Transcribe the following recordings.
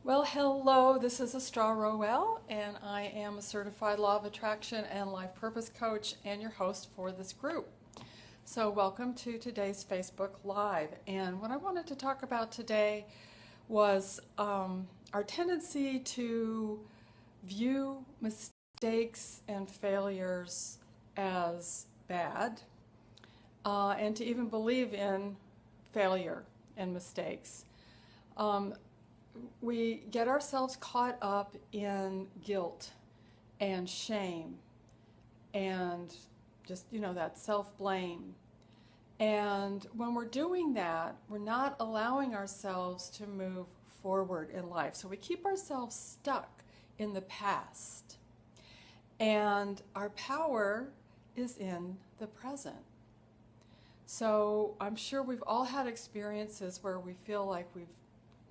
Well, hello, this is Astra Roel, and I am a certified law of attraction and life purpose coach and your host for this group. So, welcome to today's Facebook Live. And what I wanted to talk about today was our tendency to view mistakes and failures as bad, and to even believe in failure and mistakes. We get ourselves caught up in guilt and shame and just, that self-blame. And when we're doing that, we're not allowing ourselves to move forward in life. So we keep ourselves stuck in the past. And our power is in the present. So I'm sure we've all had experiences where we feel like we've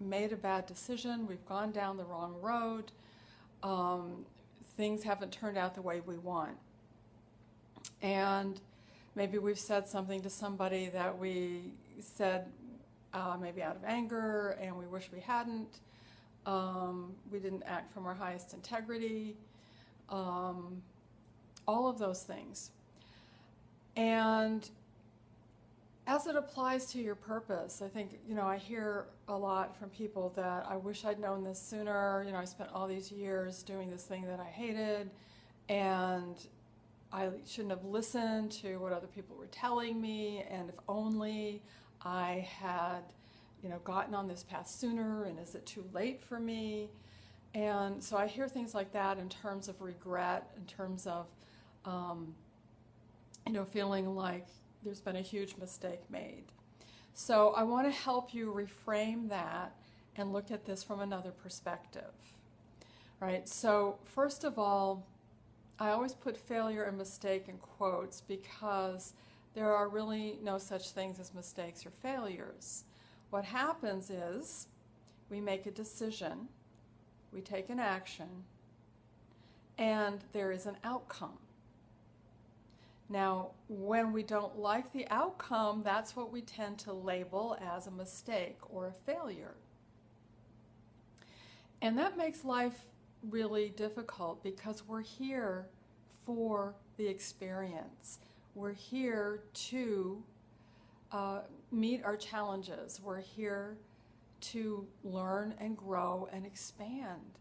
made a bad decision, we've gone down the wrong road, things haven't turned out the way we want. And maybe we've said something to somebody that we said maybe out of anger and we wish we hadn't. We didn't act from our highest integrity, all of those things. And as it applies to your purpose, I think, I hear a lot from people that I wish I'd known this sooner. I spent all these years doing this thing that I hated, and I shouldn't have listened to what other people were telling me, and if only I had, gotten on this path sooner, and is it too late for me? And so I hear things like that in terms of regret, in terms of, feeling like there's been a huge mistake made. So I want to help you reframe that and look at this from another perspective. Right? So first of all, I always put failure and mistake in quotes because there are really no such things as mistakes or failures. What happens is we make a decision, we take an action, and there is an outcome. Now, when we don't like the outcome, that's what we tend to label as a mistake or a failure. And that makes life really difficult because we're here for the experience. We're here to meet our challenges. We're here to learn and grow and expand.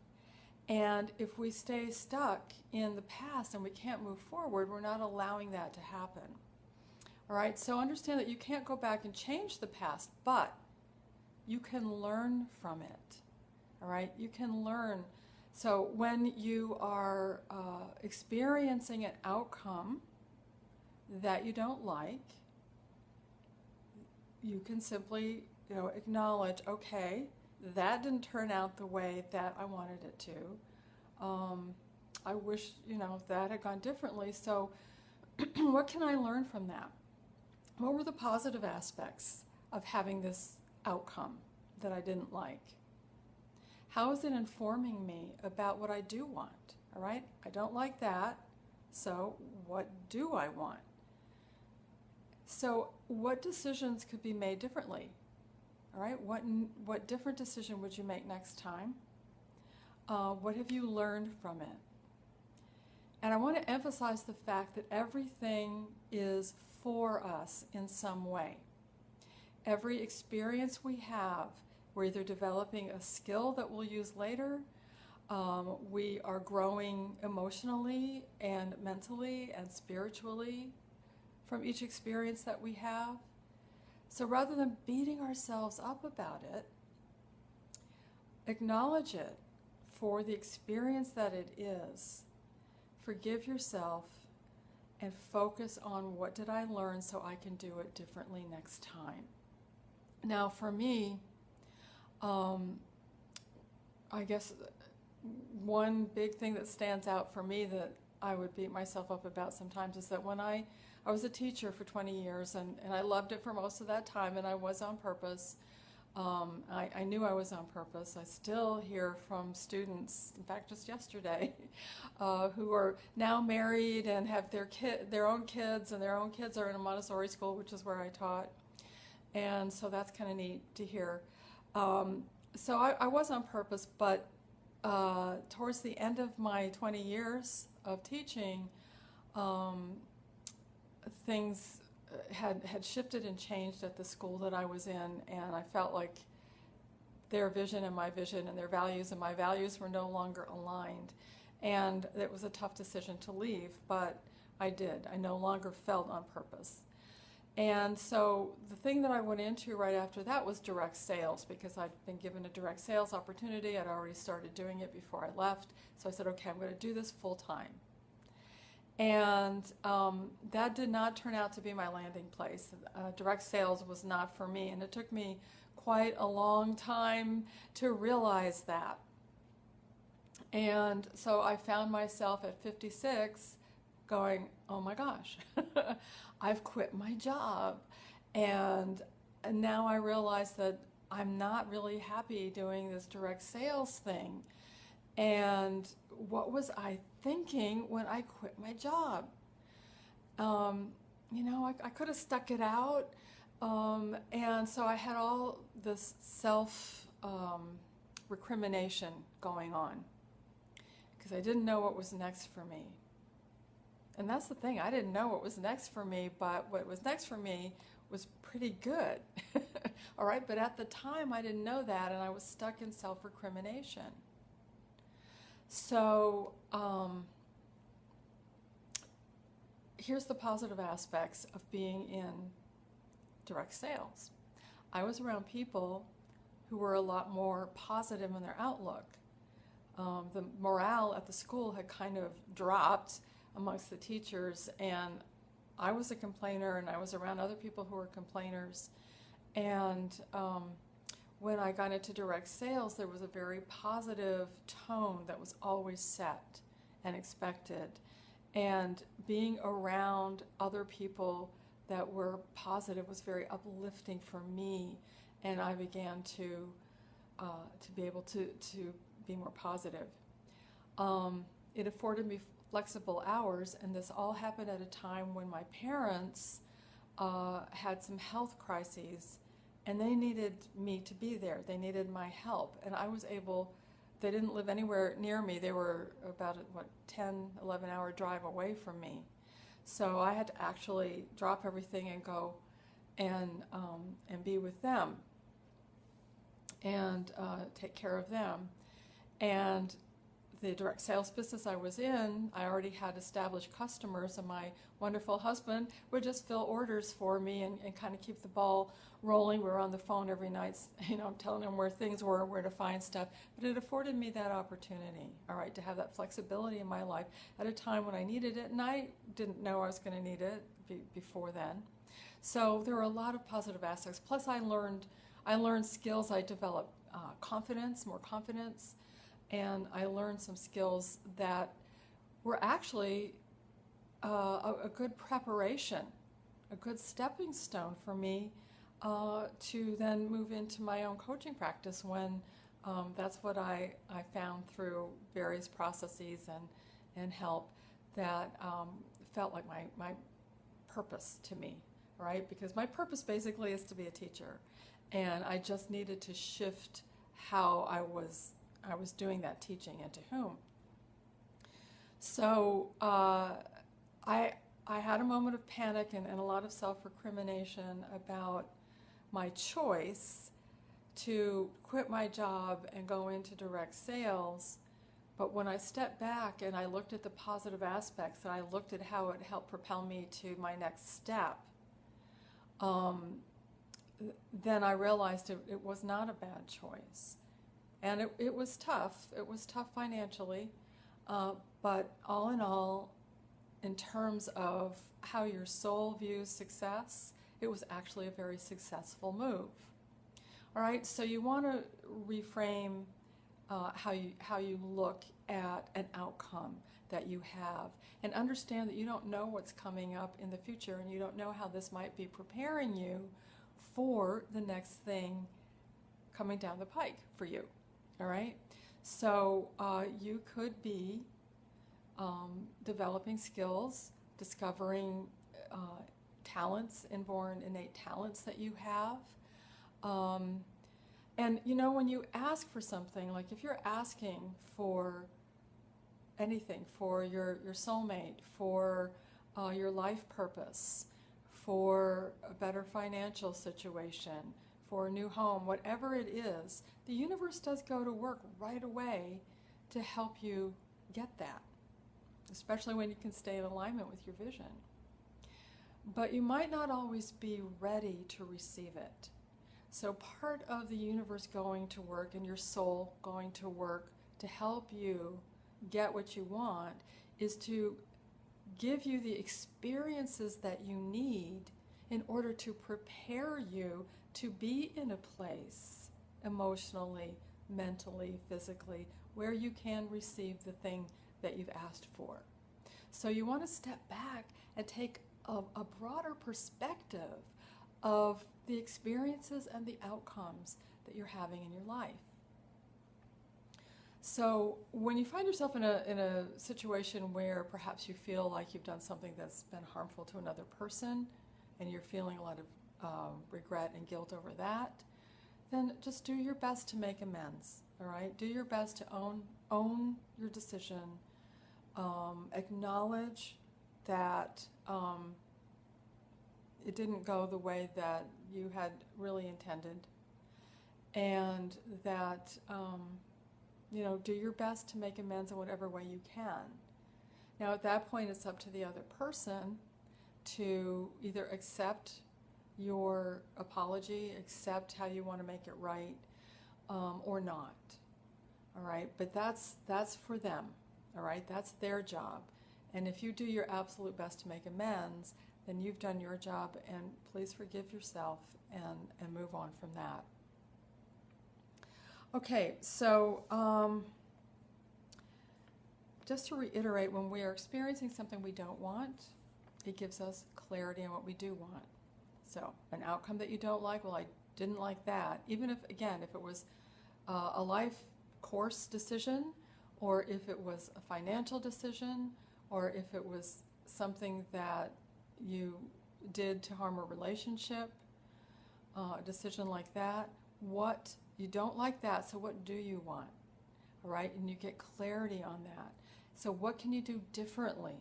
And if we stay stuck in the past and we can't move forward, we're not allowing that to happen. All right, so understand that you can't go back and change the past, but you can learn from it. All right, you can learn. So when you are experiencing an outcome that you don't like, you can simply, acknowledge, okay, that didn't turn out the way that I wanted it to. I wish, that had gone differently. So what can I learn from that? What were the positive aspects of having this outcome that I didn't like? How is it informing me about what I do want? All right, I don't like that, so what do I want? So what decisions could be made differently? All right, what different decision would you make next time? What have you learned from it? And I want to emphasize the fact that everything is for us in some way. Every experience we have, we're either developing a skill that we'll use later, we are growing emotionally and mentally and spiritually from each experience that we have. So rather than beating ourselves up about it, acknowledge it for the experience that it is. Forgive yourself and focus on what did I learn so I can do it differently next time. Now for me, I guess one big thing that stands out for me that I would beat myself up about sometimes is that when I was a teacher for 20 years and I loved it for most of that time, and I was on purpose. I knew I was on purpose. I still hear from students, in fact just yesterday, who are now married and have their own kids, and their own kids are in a Montessori school, which is where I taught. And so that's kind of neat to hear. So I was on purpose, but towards the end of my 20 years of teaching, um, things had shifted and changed at the school that I was in, and I felt like their vision and my vision and their values and my values were no longer aligned. And it was a tough decision to leave, but I did. I no longer felt on purpose. And so the thing that I went into right after that was direct sales, because I'd been given a direct sales opportunity. I'd already started doing it before I left. So I said, okay, I'm going to do this full time. And that did not turn out to be my landing place. Direct sales was not for me, and it took me quite a long time to realize that. And so I found myself at 56 going, oh my gosh, I've quit my job. And now I realize that I'm not really happy doing this direct sales thing. And what was I thinking when I quit my job? I could have stuck it out. And so I had all this self-recrimination going on, because I didn't know what was next for me. And that's the thing, I didn't know what was next for me, but what was next for me was pretty good. All right, but at the time I didn't know that, and I was stuck in self-recrimination. So here's the positive aspects of being in direct sales. I was around people who were a lot more positive in their outlook. The morale at the school had kind of dropped amongst the teachers, and I was a complainer, and I was around other people who were complainers. And when I got into direct sales, there was a very positive tone that was always set and expected. And being around other people that were positive was very uplifting for me, and I began to be able to be more positive. It afforded me flexible hours, and this all happened at a time when my parents had some health crises, and they needed me to be there. They needed my help, and I was able. They didn't live anywhere near me. They were about a 10, 11-hour drive away from me. So I had to actually drop everything and go and be with them and take care of them. And the direct sales business I was in, I already had established customers, and my wonderful husband would just fill orders for me and kind of keep the ball rolling. We were on the phone every night, I'm telling him where things were, where to find stuff. But it afforded me that opportunity, all right, to have that flexibility in my life at a time when I needed it, and I didn't know I was going to need it before then. So there were a lot of positive aspects. Plus, I learned skills. I developed more confidence. And I learned some skills that were actually a good preparation, a good stepping stone for me to then move into my own coaching practice when that's what I found through various processes and help that felt like my purpose to me, right? Because my purpose basically is to be a teacher, and I just needed to shift how I was doing that teaching and to whom. So I had a moment of panic and a lot of self-recrimination about my choice to quit my job and go into direct sales. But when I stepped back and I looked at the positive aspects, and I looked at how it helped propel me to my next step, then I realized it was not a bad choice. And it was tough. It was tough financially, but all in all, in terms of how your soul views success, it was actually a very successful move. All right, so you want to reframe how you look at an outcome that you have, and understand that you don't know what's coming up in the future, and you don't know how this might be preparing you for the next thing coming down the pike for you. All right, so you could be developing skills, discovering talents, inborn innate talents that you have, And you know, when you ask for something, like if you're asking for anything, for your soulmate, for your life purpose, for a better financial situation, for a new home, whatever it is, the universe does go to work right away to help you get that, especially when you can stay in alignment with your vision. But you might not always be ready to receive it. So part of the universe going to work and your soul going to work to help you get what you want is to give you the experiences that you need in order to prepare you to be in a place emotionally, mentally, physically, where you can receive the thing that you've asked for. So you want to step back and take a broader perspective of the experiences and the outcomes that you're having in your life. So when you find yourself in a situation where perhaps you feel like you've done something that's been harmful to another person and you're feeling a lot of regret and guilt over that, then just do your best to make amends, all right? Do your best to own your decision, acknowledge that it didn't go the way that you had really intended, and that do your best to make amends in whatever way you can. Now at that point it's up to the other person to either accept your apology, accept how you want to make it right, or not. All right, but that's for them. All right, that's their job. And if you do your absolute best to make amends, then you've done your job, and please forgive yourself and move on from that. Okay, so just to reiterate, when we are experiencing something we don't want, it gives us clarity on what we do want. So an outcome that you don't like, well, I didn't like that. Even if, again, if it was a life course decision, or if it was a financial decision, or if it was something that you did to harm a relationship, a decision like that, what you don't like that, so what do you want? All right, and you get clarity on that. So what can you do differently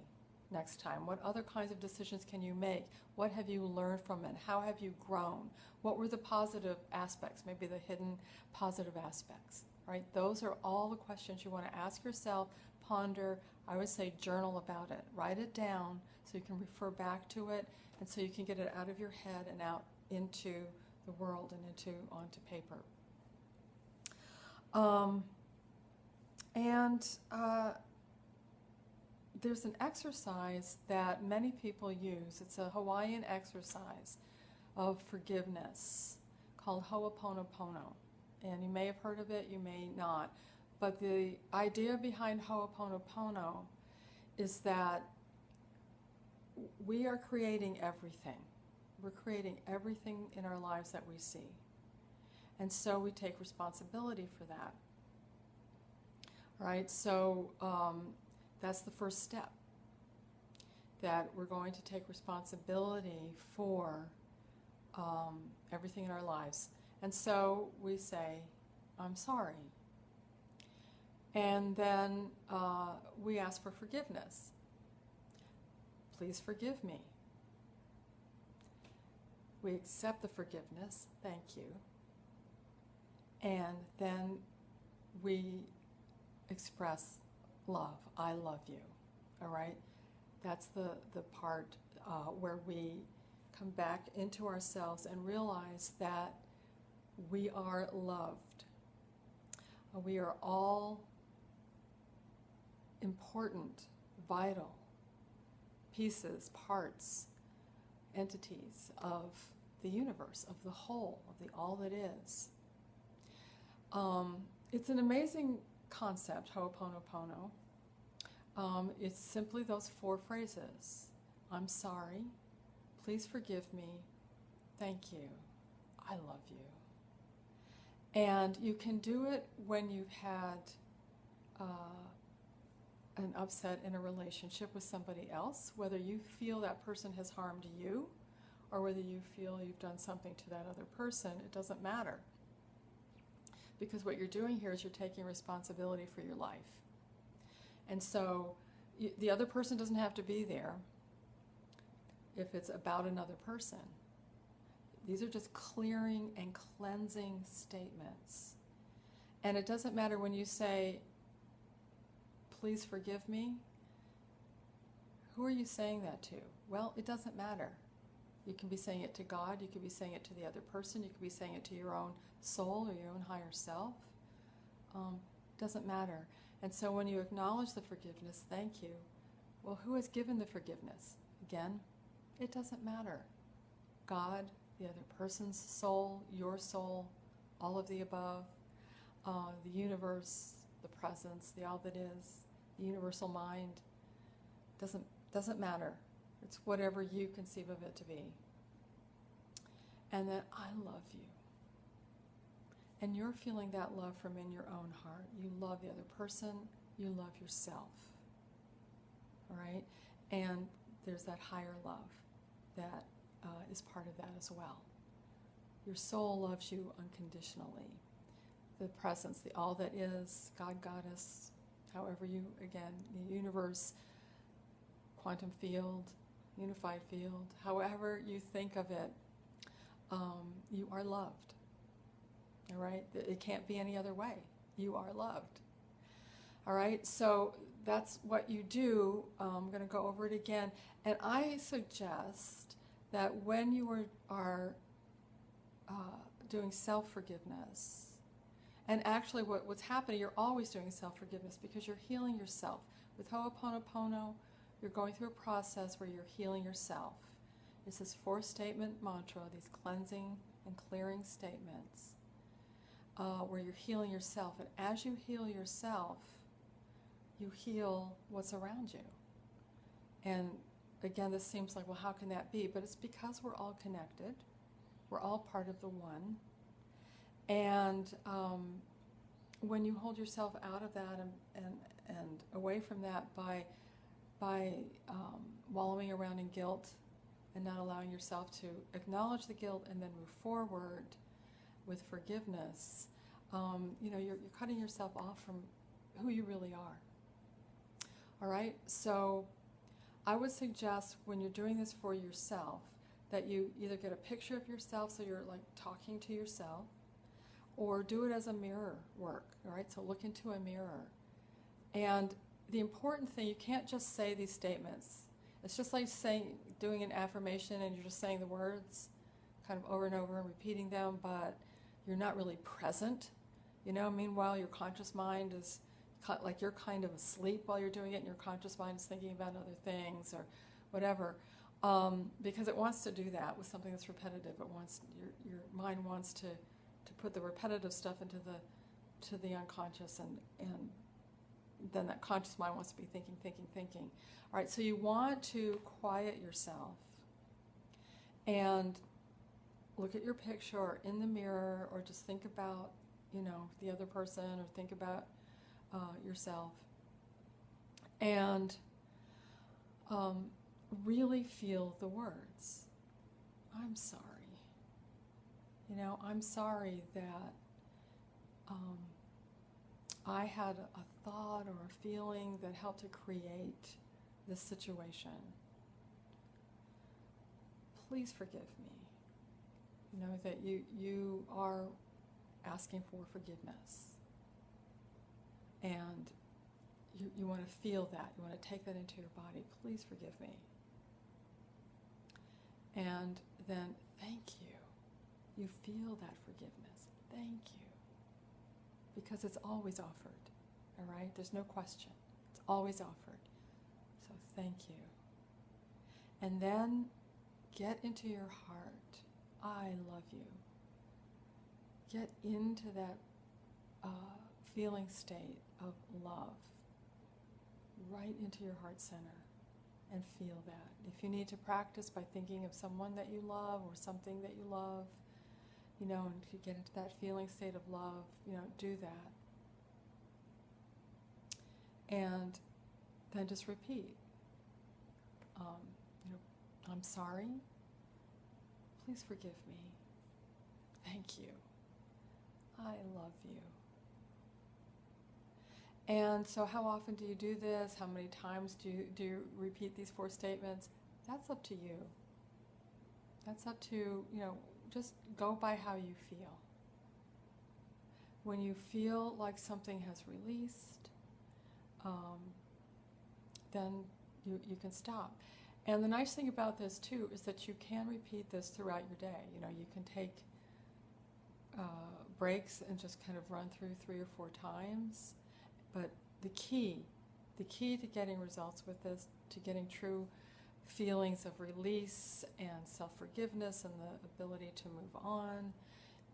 next time? What other kinds of decisions can you make? What have you learned from it? How have you grown? What were the positive aspects, maybe the hidden positive aspects, right? Those are all the questions you want to ask yourself, ponder. I would say journal about it. Write it down so you can refer back to it, and so you can get it out of your head and out into the world and onto paper. There's an exercise that many people use. It's a Hawaiian exercise of forgiveness called Hooponopono. And you may have heard of it, you may not. But the idea behind Hooponopono is that we are creating everything. We're creating everything in our lives that we see. And so we take responsibility for that. Right? So that's the first step, that we're going to take responsibility for everything in our lives. And so we say, I'm sorry. And then we ask for forgiveness. Please forgive me. We accept the forgiveness, thank you. And then we express love. I love you. All right? That's the part where we come back into ourselves and realize that we are loved. We are all important, vital pieces, parts, entities of the universe, of the whole, of the all that is. It's an amazing concept, Hooponopono. It's simply those 4 phrases. I'm sorry. Please forgive me. Thank you. I love you. And you can do it when you've had an upset in a relationship with somebody else, whether you feel that person has harmed you or whether you feel you've done something to that other person, it doesn't matter. because what you're doing here is you're taking responsibility for your life. And so the other person doesn't have to be there if it's about another person. These are just clearing and cleansing statements. And it doesn't matter when you say, please forgive me. Who are you saying that to? Well, it doesn't matter. You can be saying it to God, you could be saying it to the other person, you could be saying it to your own soul or your own higher self. Doesn't matter. And so when you acknowledge the forgiveness, thank you. Well, who has given the forgiveness? Again, it doesn't matter. God, the other person's soul, your soul, all of the above, the universe, the presence, the all that is, the universal mind, doesn't matter. It's whatever you conceive of it to be. And that I love you. And you're feeling that love from in your own heart. You love the other person, you love yourself. All right? And there's that higher love that is part of that as well. Your soul loves you unconditionally. The presence, the all that is, God, Goddess, however you, again, the universe, quantum field, unified field, however you think of it, you are loved. All right? It can't be any other way. You are loved. All right? So that's what you do. I'm going to go over it again. And I suggest that when you are doing self-forgiveness, and actually what's happening, you're always doing self-forgiveness because you're healing yourself. With Hooponopono, you're going through a process where you're healing yourself. It's this 4-statement mantra, these cleansing and clearing statements, where you're healing yourself. And as you heal yourself, you heal what's around you. And again, this seems like, well, how can that be? But it's because we're all connected. We're all part of the one. And when you hold yourself out of that and away from that by wallowing around in guilt and not allowing yourself to acknowledge the guilt and then move forward with forgiveness, you're cutting yourself off from who you really are. All right? So I would suggest when you're doing this for yourself that you either get a picture of yourself so you're like talking to yourself, or do it as a mirror work, all right? So look into a mirror. And the important thing, you can't just say these statements. It's just like doing an affirmation and you're just saying the words kind of over and over and repeating them, but you're not really present. Meanwhile, your conscious mind is like you're kind of asleep while you're doing it and your conscious mind is thinking about other things or whatever. Because it wants to do that with something that's repetitive. Your mind wants to put the repetitive stuff into the unconscious, and then that conscious mind wants to be thinking. All right, so you want to quiet yourself and look at your picture or in the mirror, or just think about the other person, or think about yourself, and really feel the words. I'm sorry. I'm sorry that I had a thought or a feeling that helped to create this situation. Please forgive me. That you are asking for forgiveness. And you want to feel that. You want to take that into your body. Please forgive me. And then thank you. You feel that forgiveness. Thank you. Because it's always offered. All right? There's no question. It's always offered. So thank you. And then get into your heart. I love you. Get into that feeling state of love. Right into your heart center. And feel that. If you need to practice by thinking of someone that you love or something that you love, and to get into that feeling state of love, do that. And then just repeat. I'm sorry. Please forgive me. Thank you. I love you. And so how often do you do this? How many times do you repeat these 4 statements? That's up to you. That's up to, just go by how you feel. When you feel like something has released, then you can stop. And the nice thing about this too is that you can repeat this throughout your day. You can take breaks and just kind of run through 3 or 4 times. But the key to getting results with this, to getting true feelings of release and self-forgiveness and the ability to move on,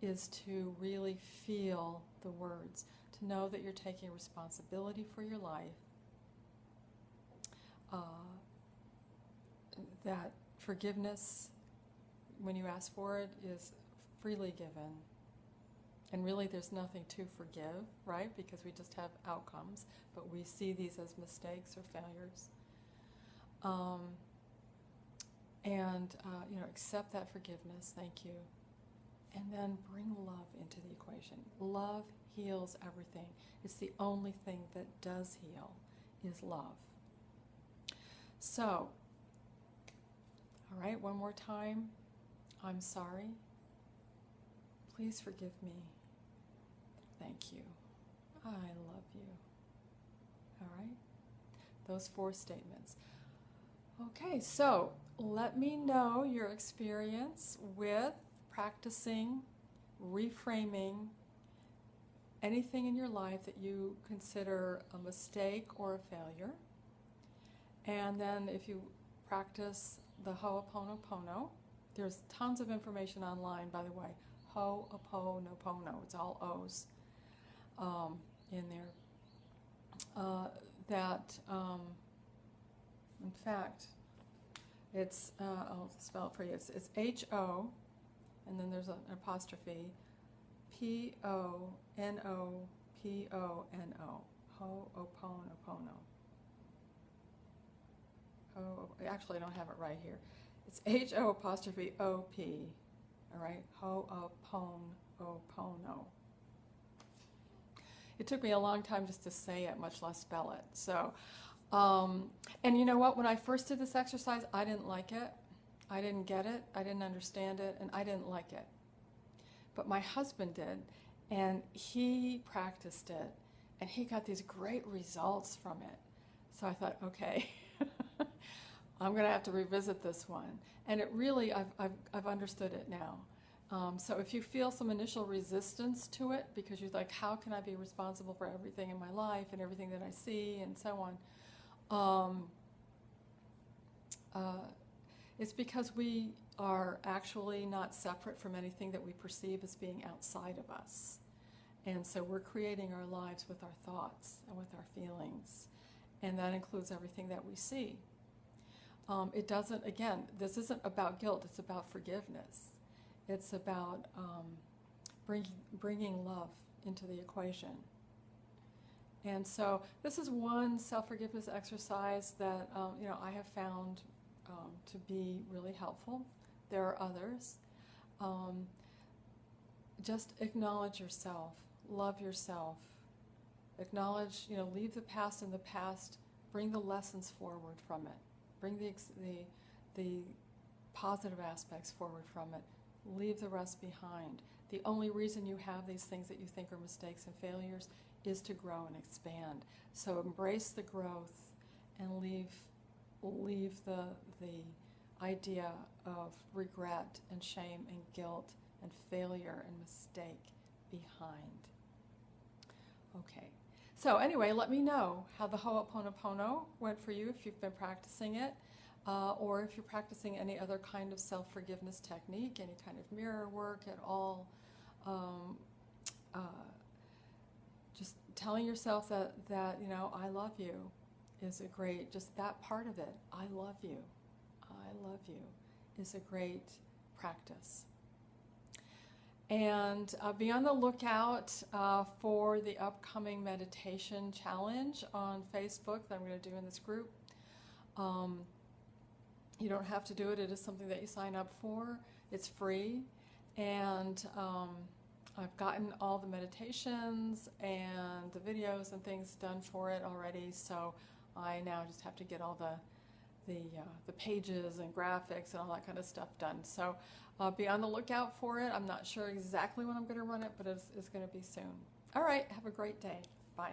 is to really feel the words, to know that you're taking responsibility for your life, that forgiveness, when you ask for it, is freely given. And really there's nothing to forgive, right? Because we just have outcomes, but we see these as mistakes or failures. Accept that forgiveness, thank you. And then bring love into the equation. Love heals everything. It's the only thing that does heal is love. So, all right, one more time. I'm sorry. Please forgive me. Thank you. I love you. All right? Those 4 statements. Okay, so let me know your experience with practicing, reframing anything in your life that you consider a mistake or a failure. And then if you practice the Hooponopono, there's tons of information online, by the way. Hooponopono, it's all O's in there. In fact, it's, I'll spell it for you. It's H-O, and then there's an apostrophe, P-O-N-O-P-O-N-O, Hooponopono. Actually, I don't have it right here. It's H-O apostrophe O-P, all right, Hooponopono. It took me a long time just to say it, much less spell it. So, and you know what? When I first did this exercise, I didn't like it. I didn't get it. I didn't understand it, and I didn't like it. But my husband did, and he practiced it, and he got these great results from it. So I thought, okay, I'm going to have to revisit this one. And it really, I've understood it now. So if you feel some initial resistance to it, because you're like, how can I be responsible for everything in my life and everything that I see and so on, it's because we are actually not separate from anything that we perceive as being outside of us. And so we're creating our lives with our thoughts and with our feelings. And that includes everything that we see. It doesn't, again, this isn't about guilt, it's about forgiveness. It's about bringing love into the equation. And so this is one self-forgiveness exercise that I have found to be really helpful. There are others. Just acknowledge yourself, love yourself. Acknowledge, leave the past in the past, bring the lessons forward from it. Bring the positive aspects forward from it. Leave the rest behind. The only reason you have these things that you think are mistakes and failures is to grow and expand. So embrace the growth and leave the idea of regret and shame and guilt and failure and mistake behind. Okay. So anyway, let me know how the Hooponopono went for you if you've been practicing it, or if you're practicing any other kind of self-forgiveness technique, any kind of mirror work at all. Just telling yourself that I love you is a great, just that part of it, I love you, is a great practice. And be on the lookout for the upcoming meditation challenge on Facebook that I'm going to do in this group. You don't have to do it. It is something that you sign up for. It's free. And I've gotten all the meditations and the videos and things done for it already, so I now just have to get all the pages and graphics and all that kind of stuff done. So be on the lookout for it. I'm not sure exactly when I'm going to run it, but it's going to be soon. All right, have a great day. Bye.